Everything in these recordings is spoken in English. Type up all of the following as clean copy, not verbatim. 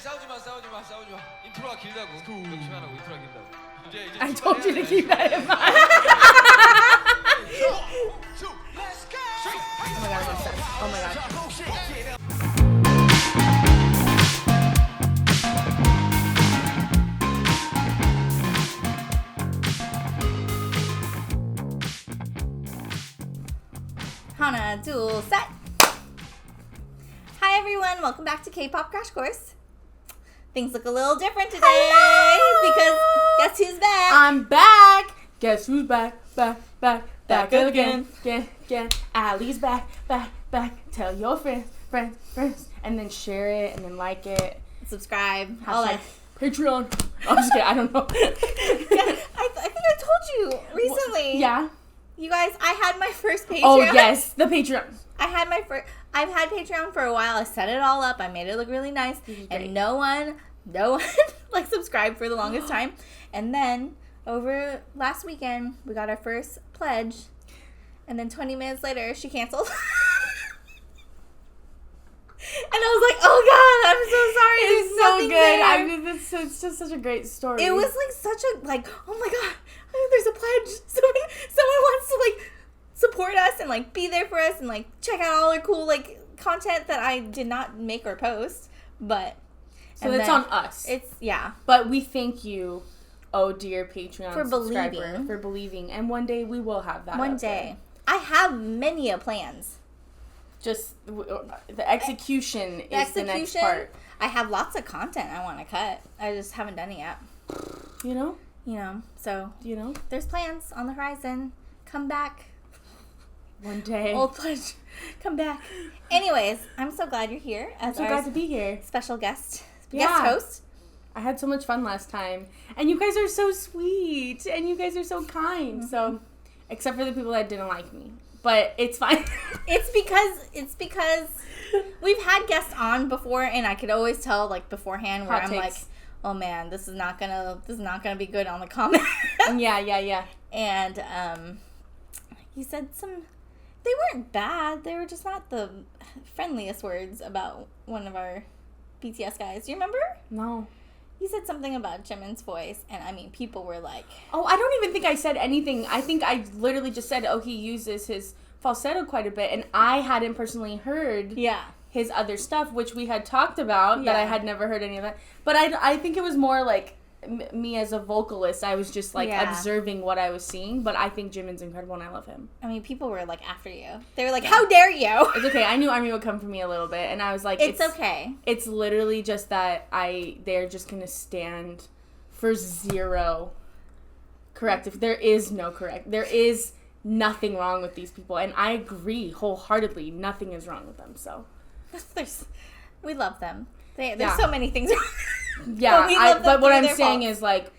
싸우지 마. 인트로가 길다고. 명심하라고 인트로가 길다고. 이제 I told you to keep that in mind. Oh my god, I'm obsessed. Oh my god. 하나, 둘, 셋. Hi everyone, welcome back to K-pop Crash Course. Things look a little different today. Hello. Because guess who's back? I'm back. Guess who's back? Back again. Allie's back. Tell your friends, and then share it, and then like it. Subscribe. All that. Patreon. I'm just kidding. I don't know. I think I told you recently. Yeah. You guys, I had my first Patreon. Oh yes, the Patreon. I've had Patreon for a while. I set it all up. I made it look really nice. And no one like subscribed for the longest time. And then over last weekend, we got our first pledge. And then 20 minutes later, she canceled. And I was like, oh God, I'm so sorry. It's so good. There. I mean, it's just such a great story. It was like such a, like, oh my God, there's a pledge. Someone wants to like support us and like be there for us and like check out all our cool like content that I did not make or post. But so it's on us. Yeah. But we thank you, oh dear Patreon for subscriber, for believing. And one day we will have that. One day. I have many plans. Just the execution is the next part. I have lots of content I want to cut. I just haven't done it yet. You know, so there's plans on the horizon. Come back. One day. Old pledge. Come back. Anyways, I'm so glad you're here. I'm so glad to be here. Special guest Yeah. host. I had so much fun last time. And you guys are so sweet. And you guys are so kind. Mm-hmm. So, except for the people that didn't like me. But it's fine. It's because we've had guests on before, and I could always tell like beforehand where I'm like, oh man, this is not gonna be good on the comment. Yeah. And you said they weren't bad. They were just not the friendliest words about one of our BTS guys. Do you remember? No. You said something about Jimin's voice, and I mean, people were like... Oh, I don't even think I said anything. I think I literally just said, oh, he uses his falsetto quite a bit, and I hadn't personally heard his other stuff, which we had talked about, that I had never heard any of that. But I think it was more like me as a vocalist. I was just like observing what I was seeing, but I think Jimin's incredible, and I love him. I mean, people were like after you. They were like, how dare you? It's okay. I knew Army would come for me a little bit, and I was like, it's okay. It's literally just that they're just gonna stand for zero corrective. There is no correct. There is nothing wrong with these people, and I agree wholeheartedly. Nothing is wrong with them. So we love them. There's so many things wrong. Yeah, but what I'm saying is like,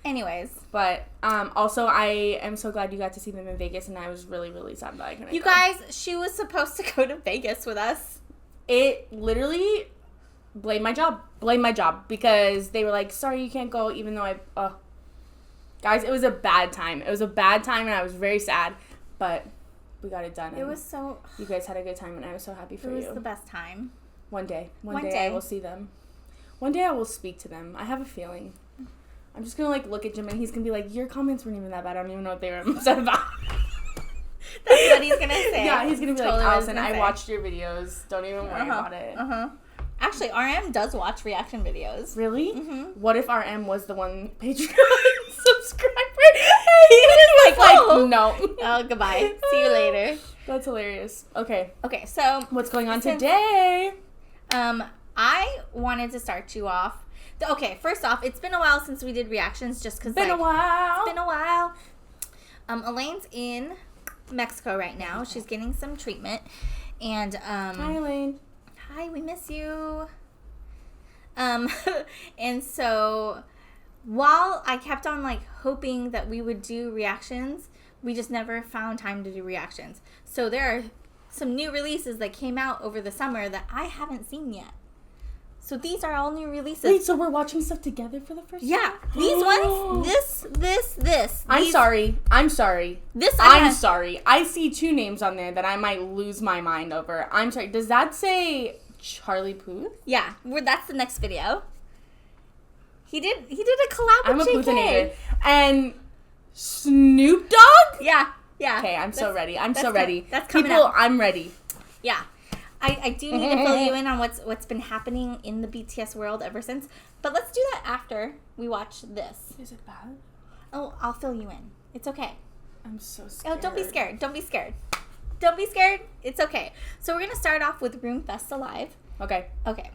Anyways, but also I am so glad you got to see them in Vegas, and I was really, really sad that I couldn't. You guys, she was supposed to go to Vegas with us. It literally blamed my job because they were like, sorry, you can't go, even though guys, it was a bad time. It was a bad time, and I was very sad, but we got it done. It was so. You guys had a good time, and I was so happy for you. It was the best time. One day I will see them. One day I will speak to them. I have a feeling. I'm just gonna look at Jim, and he's gonna be like, your comments weren't even that bad. I don't even know what they were upset about. That's what he's gonna say. Yeah, he's gonna be totally like, Allison, I watched your videos. Don't even worry about it. Actually, RM does watch reaction videos. Really? Mm-hmm. What if RM was the one Patreon subscriber? He was like, no. Oh, goodbye. See you later. That's hilarious. Okay, so what's going on today? I wanted to start you off. Okay, first off, it's been a while since we did reactions, just because It's been a while. Elaine's in Mexico right now. She's getting some treatment, and hi, Elaine. Hi, we miss you. And so while I kept on hoping that we would do reactions, we just never found time to do reactions. So there are some new releases that came out over the summer that I haven't seen yet. So these are all new releases. Wait, so we're watching stuff together for the first time? Yeah. These ones, this. I'm sorry. I'm sorry. I see two names on there that I might lose my mind over. I'm sorry. Does that say Charlie Puth? Yeah, that's the next video. He did a collab I'm a with JK. Puthinator. And Snoop Dogg? Yeah. Okay, I'm so ready. I'm so ready. That's coming People, out. I'm ready. Yeah. I do need to fill you in on what's been happening in the BTS world ever since. But let's do that after we watch this. Is it bad? Oh, I'll fill you in. It's okay. I'm so scared. Oh, don't be scared. Don't be scared. Don't be scared. It's okay. So we're going to start off with Room Festa Live. Okay. Okay.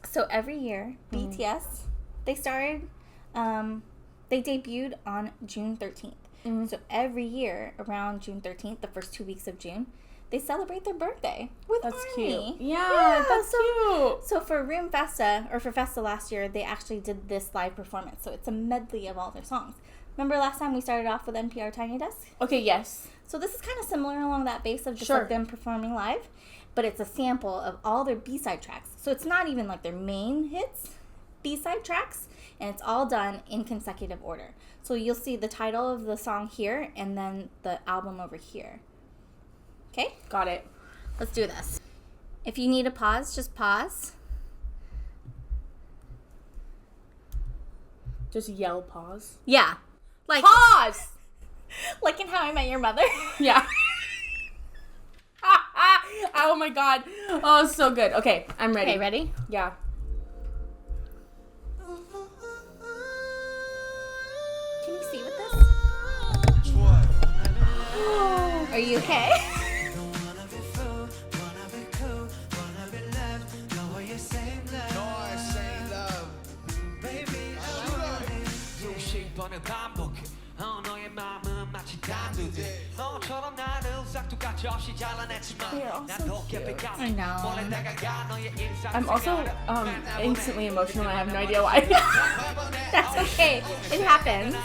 So every year, BTS, they started, they debuted on June 13th. Mm-hmm. So every year around June 13th, the first 2 weeks of June, they celebrate their birthday with That's ARMY. cute. Yeah, that's cute. So for Room Festa, or for Festa last year, they actually did this live performance. So it's a medley of all their songs. Remember last time we started off with NPR Tiny Desk? Okay, yes. So this is kind of similar along that base of just Sure. like them performing live, but it's a sample of all their B-side tracks. So it's not even like their main hits, B-side tracks, and it's all done in consecutive order. So you'll see the title of the song here and then the album over here. Okay? Got it. Let's do this. If you need a pause, just pause. Just yell pause. Yeah. Like Pause! like in How I Met Your Mother. Yeah. Oh my god. Oh, so good. Okay, I'm ready. Okay, ready? Yeah. Can you see with this? Are you okay? I know. I'm also instantly emotional. I have no idea why. That's okay. It happens.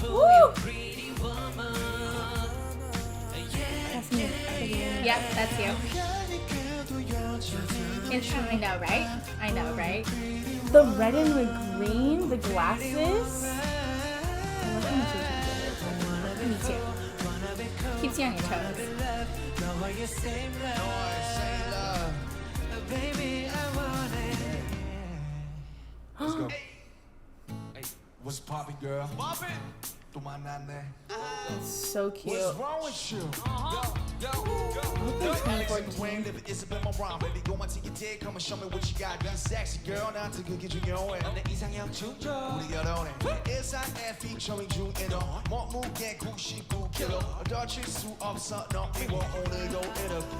Woo! That's me. Yep, that's you. I know, right? I know, right? The red and the green, the glasses. I love how much you Me too. Keeps you on your toes. Let's go. Hey, what's poppin', girl? Poppin'. 또 만났네. It's so cute. What's wrong with you? It's a bit more wrong, baby. Go on to your dick, come and show me what you got. Be sexy, girl. 나한테 그게 중요해. 내 이상형 충족. 우리 결혼해. 일상의 featuring 중에도 몸무게 99kg. 다칠 수 없어, 너 이거 오늘도 이렇게.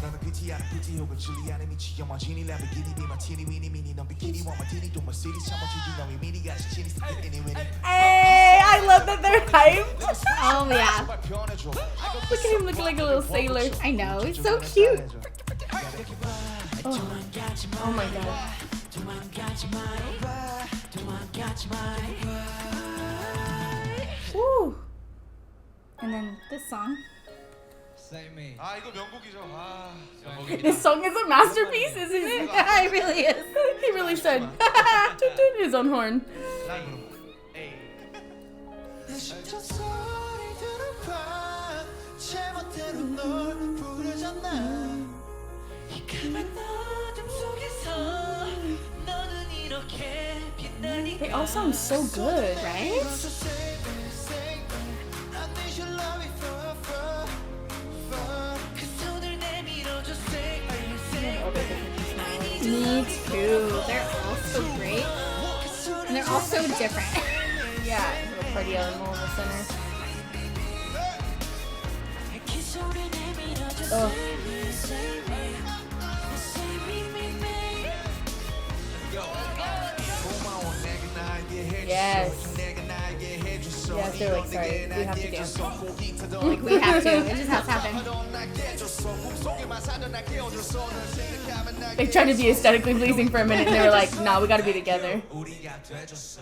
나는 PT 아닌 PT 혹은 진리 아닌 미치 영화 지니 램보기니 비마티니 위니 미니 넌 비키니 원마티니 또 머시리즈 참아주지 너의 미니 같이 지니 스피니 위니. Hey, I love that they're hyped. Oh, yeah. Look at him looking like a little sailor. I know. It's so cute. Oh my god. Woo. And then this song. 아 이거 명곡이죠. 아 This song is a masterpiece, isn't it? It really is. He really should. Toot toot his own horn. 라이브로. They all sound so good, right? Me too. They're all so great. And they're all so different. Yeah, little party animal in the center. Oh. Yes. Yes, they're like, sorry, we have to dance. Like, we have to. It just has to happen. They tried to be aesthetically pleasing for a minute and they were like, nah, we gotta be together. That's so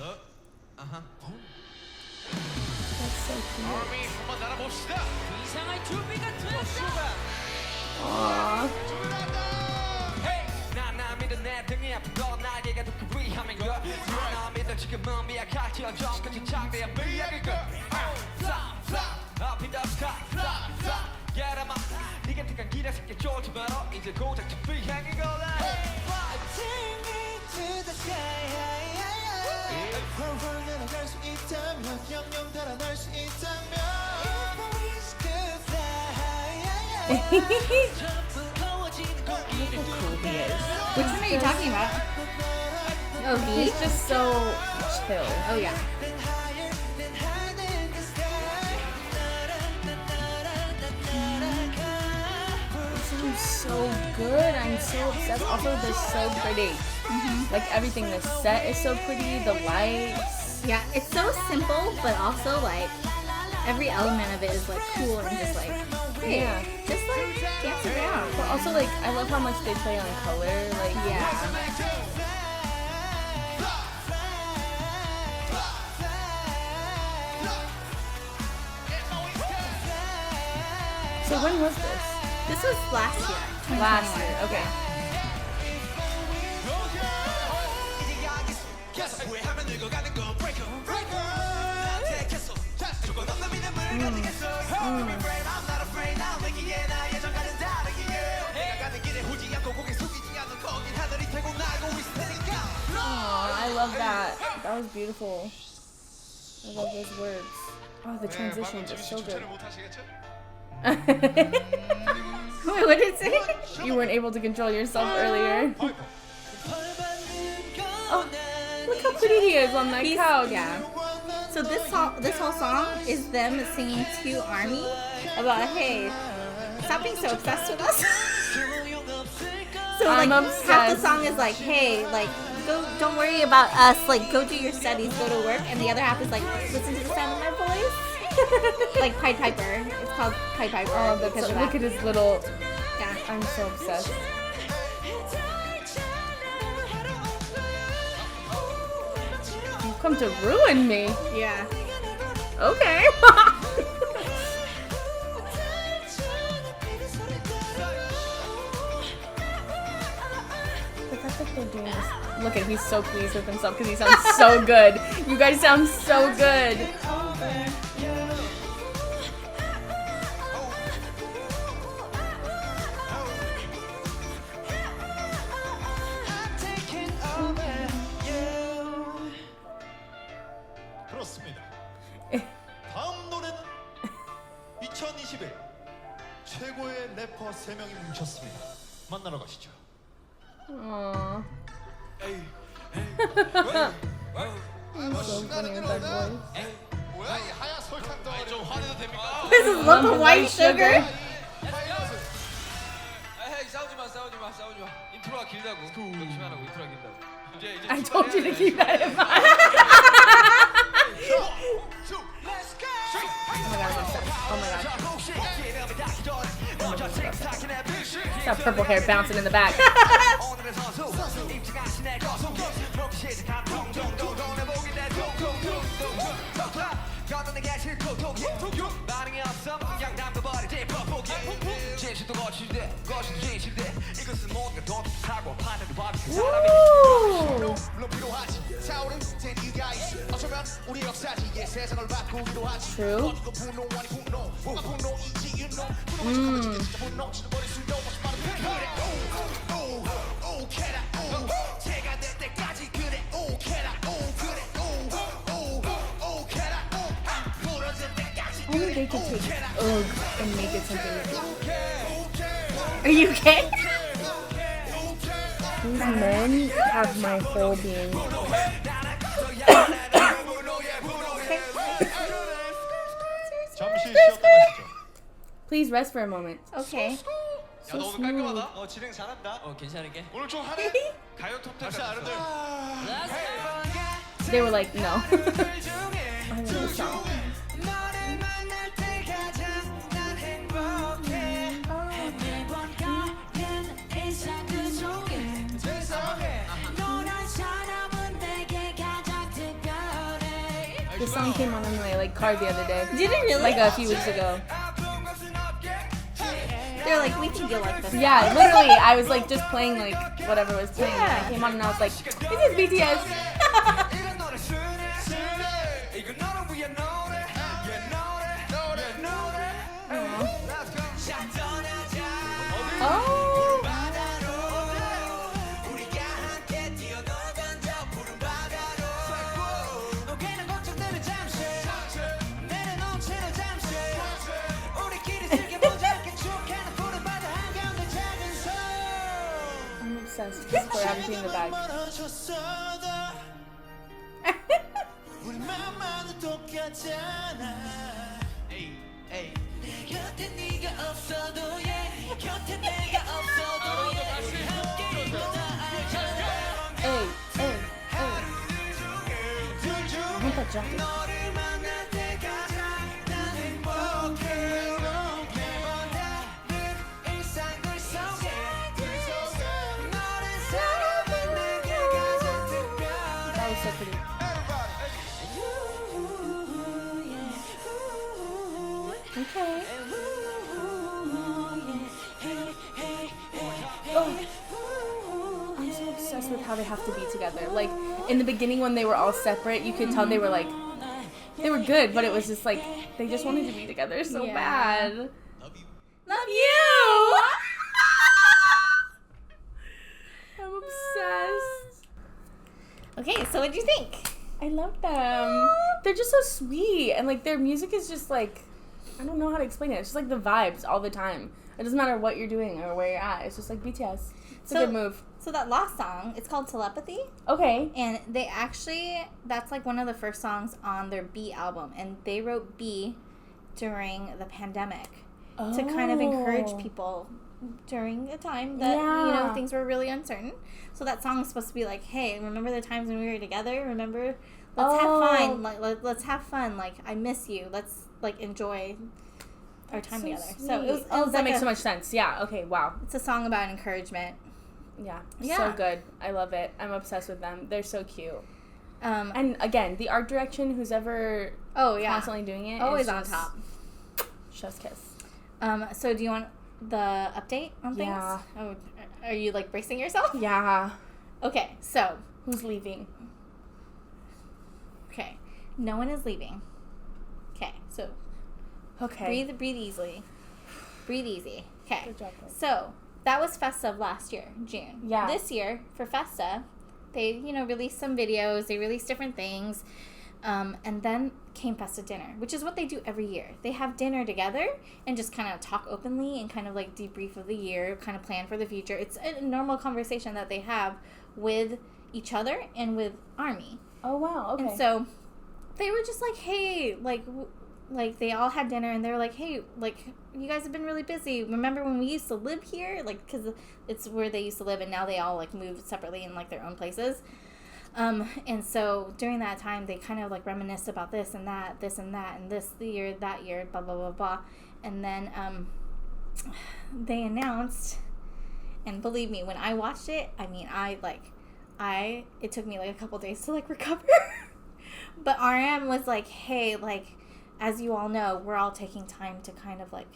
cute. Aww. Which one are you talking about? Oh, V? He's just so chill. Oh, yeah. This is so good. I'm so obsessed. Also, they're so pretty. Like everything, the set is so pretty. The lights. Yeah, it's so simple, but also like every element of it is like cool and just like, hey, Yeah. just like dance around. But also, like, I love how much they play on color. Like, Yeah. So when was this? This was last year. Last year. Okay. Aw, I love that. That was beautiful. I love those words. Oh, the transitions are so good. Wait, what did it say? You weren't able to control yourself earlier. Oh, look how pretty he is on that couch. Yeah. So this whole song is them singing to ARMY about, hey, stop being so obsessed with us. So like I'm half the obsessed. song is like, hey, like go, don't worry about us, like go do your studies, go to work, and the other half is like, listen to the sound of my voice. Like Pied Piper. It's called Pied Piper. Oh, that's because so, of look that. at his little. Yeah. I'm so obsessed. You've come to ruin me. Yeah. Okay. The fact that they're doing this. Look at, he's so pleased with himself because he sounds so good. You guys sound so good. 그렇습니다. 다음 노래는 2021 최고의 래퍼 3명이 뭉쳤습니다. 만나러 가시죠. Aww. 뭐 So funny with that voice. 뭐야 이 하얀 설탕 덩어리 좀 화내도 됩니까? This is lump of white sugar. 에이, 싸우지 마. 인트로가 길다고. 명심 안 하고 인트로가 길다고. 이제 I told you to keep that in mind. Oh my god, I'm obsessed. That purple hair bouncing in the back. Woo! True. Only they could take ugh and make it something. Are you okay? These men have my whole being. 잠시 쉬었다 가시죠. Please rest for a moment. Okay. 야, 너 오늘 깔끔하다. 진행 잘한다. 괜찮을게. 오늘 좀 하네. 가요 톱10 갑시다 여러분들. They were like, no. I love this song. This song came on in my car the other day. Did it really? Like a few weeks ago. They're like, we think you'll like this. Yeah, literally, I was like just playing like whatever was playing. And Yeah. I came on and I was like, this is BTS. has his choreography in the bag. Hey, hey, hey. I want that jacket. That was so pretty. Okay. Oh. I'm so obsessed with how they have to be together. Like, in the beginning when they were all separate, you could tell they were like, they were good, but it was just like, they just wanted to be together so bad. Love you! I'm obsessed. Okay, so what'd you think? I love them. They're just so sweet, and like their music is just like, I don't know how to explain it. It's just like the vibes all the time. It doesn't matter what you're doing or where you're at. It's just like BTS. It's a good move. So that last song, it's called Telepathy. Okay. And they actually, that's like one of the first songs on their B album. And they wrote B during the pandemic to kind of encourage people during a time that, you know, things were really uncertain. So that song is supposed to be like, hey, remember the times when we were together? Remember, let's have fun. Like, let's have fun. Like, I miss you. Let's, like, enjoy our time together. Sweet. So it was that like makes so much sense. Yeah. Okay. Wow. It's a song about encouragement. Yeah. Yeah. So good. I love it. I'm obsessed with them. They're so cute. And again, the art direction, who's ever constantly doing it, always is on just top. Chef's kiss. So do you want the update on things? Yeah. Oh, are you like bracing yourself? Yeah. Okay, so Who's leaving? okay, no one is leaving. Okay, so breathe easily. Breathe easy. Okay. Good job, guys. So that was Festa of last year, June. Yeah. This year for Festa, they released some videos. They released different things. And then came Festa dinner, which is what they do every year. They have dinner together and just kind of talk openly and kind of like debrief of the year, kind of plan for the future. It's a normal conversation that they have with each other and with ARMY. Oh, wow. Okay. And so they were just like, hey, like they all had dinner and they were like, hey, like you guys have been really busy. Remember when we used to live here? Like, because it's where they used to live and now they all like moved separately in like their own places. And so during that time, they kind of like reminisced about this and that, and this year, that year, blah, blah, blah, blah. And then, they announced, and believe me, when I watched it, I mean, it took me like a couple days to like recover. But RM was like, hey, like, as you all know, we're all taking time to kind of like,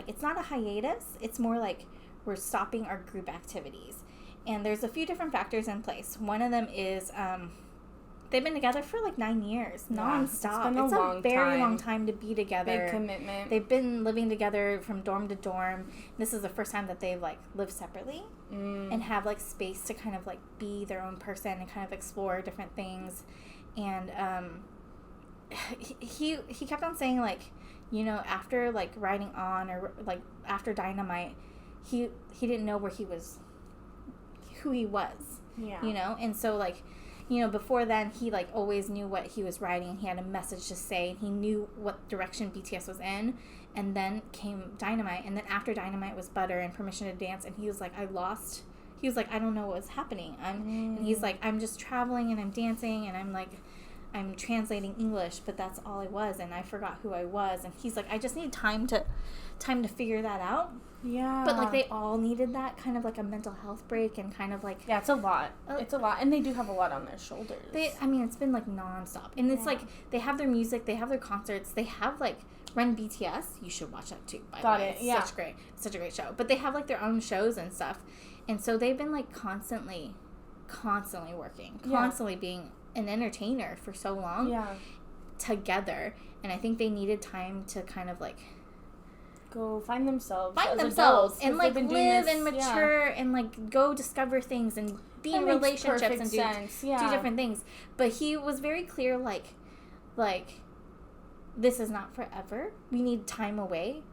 it's not a hiatus. It's more like we're stopping our group activities. And there's a few different factors in place. One of them is they've been together for like 9 years, nonstop. It's a very long time to be together. Big commitment. They've been living together from dorm to dorm. This is the first time that they've like lived separately and have like space to kind of like be their own person and kind of explore different things. And he kept on saying like, you know, after like riding on or like after Dynamite, he didn't know where he was. Who he was, you know, and so like, you know, before then he like always knew what he was writing. He had a message to say, and he knew what direction BTS was in. And then came Dynamite, and then after Dynamite was Butter and Permission to Dance, and he was like, I lost. He was like, I don't know what's happening. And he's like, I'm just traveling and I'm dancing and I'm like, I'm translating English, but that's all I was, and I forgot who I was. And he's like, I just need time to figure that out. Yeah. But like they all needed that kind of like a mental health break and kind of like it's a lot. It's a lot, and they do have a lot on their shoulders. It's been like nonstop, and it's like they have their music, they have their concerts, they have like Run BTS. You should watch that too. By the way, it's such a great show. But they have like their own shows and stuff, and so they've been like constantly working, constantly being an entertainer for so long together, and I think they needed time to kind of like go find themselves and like live and mature and like go discover things and be in relationships and do different things. But he was very clear, like this is not forever. We need time away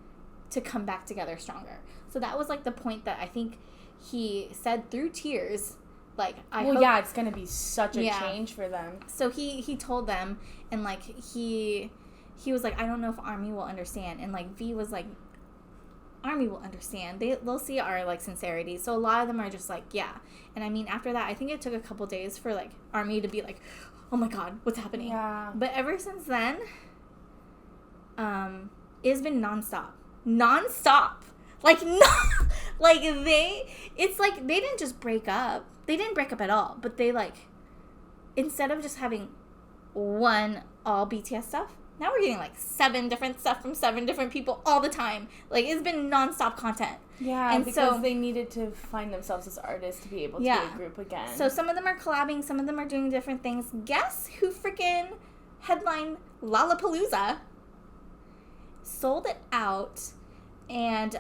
to come back together stronger. So that was like the point that I think he said through tears, like, it's gonna be such a change for them. So he told them, and like he was like, I don't know if Army will understand, and like V was like, Army will understand. They'll see our like sincerity. So a lot of them are just like, yeah. And I mean, after that, I think it took a couple days for like Army to be like, oh my god, what's happening? Yeah. But ever since then, it's been nonstop. Like it's like they didn't just break up. They didn't break up at all. But they like, instead of just having one all BTS stuff, now we're getting like 7 different stuff from 7 different people all the time. Like, it's been nonstop content. Yeah, and because they needed to find themselves as artists to be able to be a group again. So some of them are collabing, some of them are doing different things. Guess who freaking headlined Lollapalooza? Sold it out and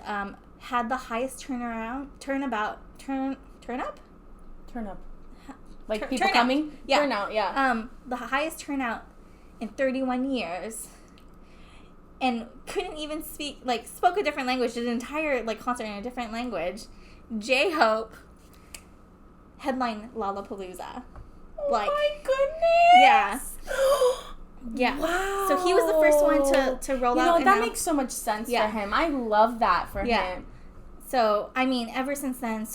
had the highest turn up. Like people coming? Yeah. Turnout, yeah. The highest turnout in 31 years. And couldn't even spoke a different language, did an entire concert in a different language. J-Hope headline Lollapalooza. Oh my goodness! Yeah. Yeah. Wow. So he was the first one to roll out. That makes so much sense for him. I love that for him. So, I mean, ever since then,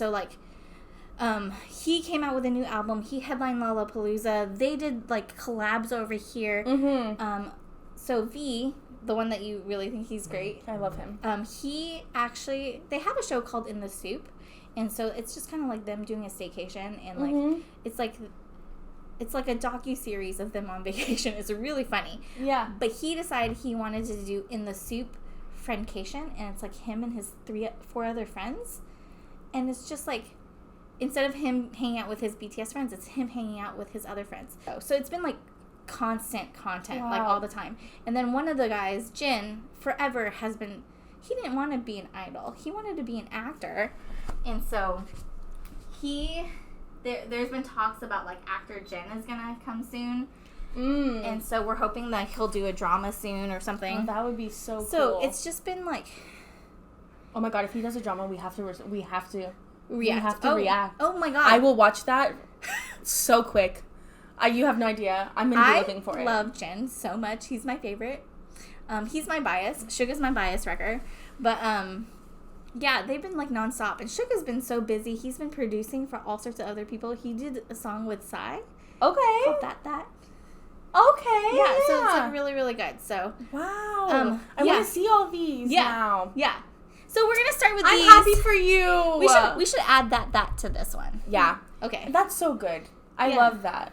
he came out with a new album. He headlined Lollapalooza. They did collabs over here. Mm-hmm. So V, the one that you really think he's great. I love him. They have a show called In the Soup, and so it's just kind of like them doing a staycation, and it's like a docu-series of them on vacation. It's really funny. Yeah. But he decided he wanted to do In the Soup Friendcation, and it's like him and his 4 other friends, and it's just like, instead of him hanging out with his BTS friends, it's him hanging out with his other friends. So it's been constant content, all the time. And then one of the guys, Jin, forever he didn't want to be an idol. He wanted to be an actor. And so there's been talks about actor Jin is going to come soon. And so we're hoping that he'll do a drama soon or something. Oh, that would be so cool. So it's just been oh my god, if he does a drama, we have to react. Oh my god. I will watch that so quick. You have no idea. I'm going to be looking for it. I love Jin so much. He's my favorite. He's my bias. Suga's my bias wrecker. But, yeah, they've been nonstop. And Suga's been so busy. He's been producing for all sorts of other people. He did a song with Psy. Okay. Called That. Okay. Yeah, so it's really, really good. So. Wow. I want to see all these now. Yeah. So we're gonna start with these. I'm happy for you. We should add that to this one. Yeah. Okay. That's so good. I love that.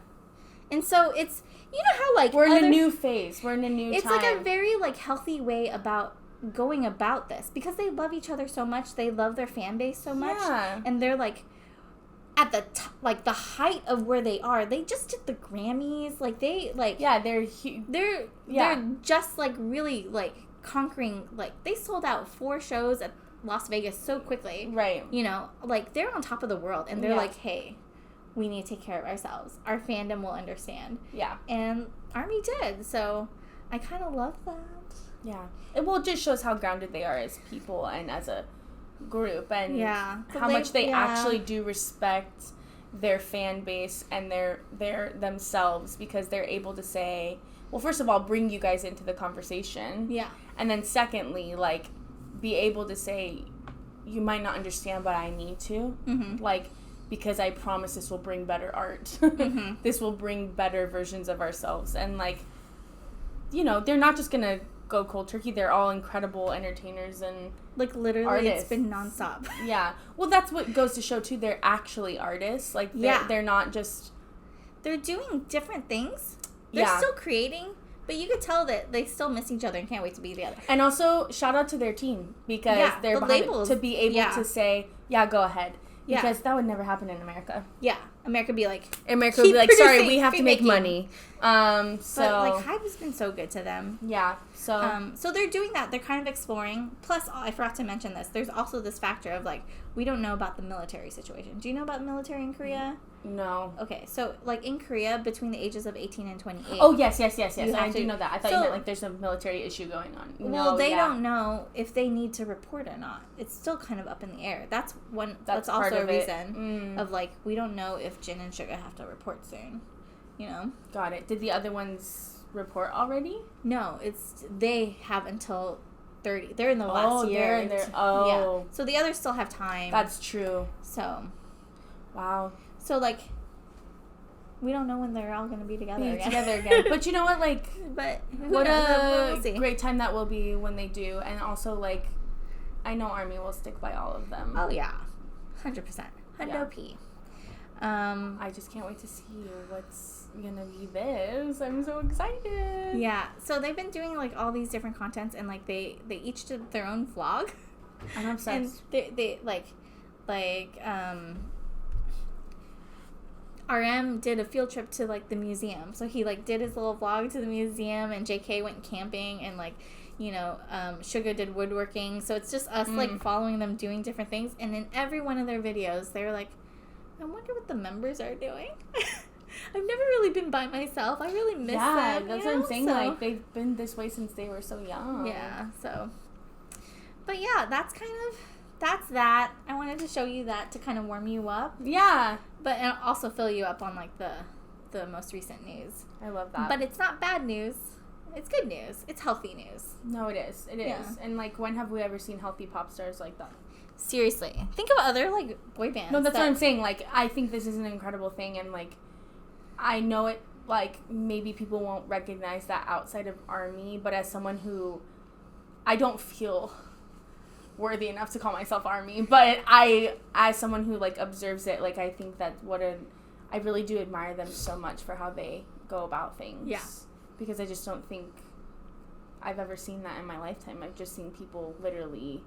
And so it's, you know how we're in a new phase. We're in a new time. It's a very going healthy way about going about this, because they love each other so much. They love their fan base so much. Yeah. And they're at the the height of where they are. They just did the Grammys. They're just really conquering. They sold out 4 shows at Las Vegas so quickly. Right. They're on top of the world, and they're hey, we need to take care of ourselves. Our fandom will understand. Yeah. And Army did. So I kind of love that. Yeah. It just shows how grounded they are as people and as a group, and how much they actually do respect their fan base and their themselves, because they're able to say, well, first of all, bring you guys into the conversation. Yeah. And then secondly, be able to say, you might not understand, but I need to. Mm-hmm. Because I promise this will bring better art. Mm-hmm. This will bring better versions of ourselves. And, they're not just going to go cold turkey. They're all incredible entertainers and literally artists. It's been nonstop. Yeah. Well, that's what goes to show, too. They're actually artists. They're not just... They're doing different things. They're still creating, but you could tell that they still miss each other and can't wait to be together. And also, shout out to their team, because they're behind labels. To be able to say, go ahead. Because that would never happen in America. Yeah. America would be sorry, we have to make money. But Hype has been so good to them. Yeah. So so they're doing that. They're kind of exploring. Plus, I forgot to mention this. There's also this factor of we don't know about the military situation. Do you know about the military in Korea? No. Okay, so like in Korea, between the ages of 18 and 28. Oh, yes. I do know that. I thought you meant like there's a military issue going on. Well, they don't know if they need to report or not. It's still kind of up in the air. That's also a reason of like, we don't know if Jin and Suga have to report soon. You know? Got it. Did the other ones report already? No, they have until 30. They're in the last year. Yeah. So the others still have time. That's true. So. Wow. So, like, we don't know when they're all going to be together again. But you know what, like, what a we'll great time that will be when they do. And also, like, I know ARMY will stick by all of them. Oh, yeah. 100%. Hundo P. I just can't wait to see what's going to be this. I'm so excited. Yeah. So, they've been doing, like, all these different contents, and, like, they each did their own vlog. I'm obsessed. And they RM did a field trip to, like, the museum. So he, like, did his little vlog to the museum, and JK went camping, and, like, you know, Suga did woodworking. So it's just us, like, following them doing different things. And in every one of their videos, they were like, I wonder what the members are doing. I've never really been by myself. I really miss them. Yeah, that's what I'm saying. So, like, they've been this way since they were so young. Yeah, so. But, yeah, that's that. I wanted to show you that to kind of warm you up. Yeah. But also fill you up on, like, the most recent news. I love that. But it's not bad news. It's good news. It's healthy news. No, it is. It is. And, like, when have we ever seen healthy pop stars like that? Seriously. Think of other, like, boy bands. No, that's what I'm saying. Like, I think this is an incredible thing. And, like, I know it, like, maybe people won't recognize that outside of ARMY. But as someone who, I don't feel worthy enough to call myself ARMY, but as someone who, like, observes it, like, I think that I really do admire them so much for how they go about things. Yeah. Because I just don't think I've ever seen that in my lifetime. I've just seen people literally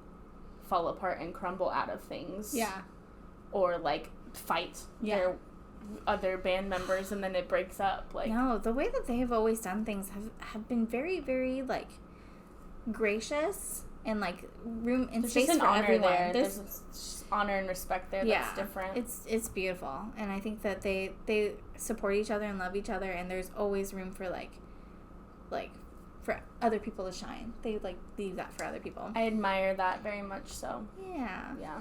fall apart and crumble out of things. Yeah. Or, like, fight their other band members and then it breaks up. Like, no, the way that they have always done things have been very, very, like, gracious. And, like, room and space just an for honor everyone. there. There's just honor and respect there that's different. It's beautiful. And I think that they support each other and love each other, and there's always room for, like for other people to shine. They, like, leave that for other people. I admire that very much so. Yeah. Yeah.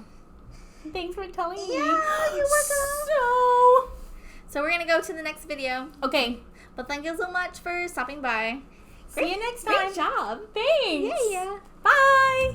Thanks for telling me. Yeah, you're welcome. So we're going to go to the next video. Okay. But thank you so much for stopping by. See you next time. Great job. Thanks. Yeah. Bye.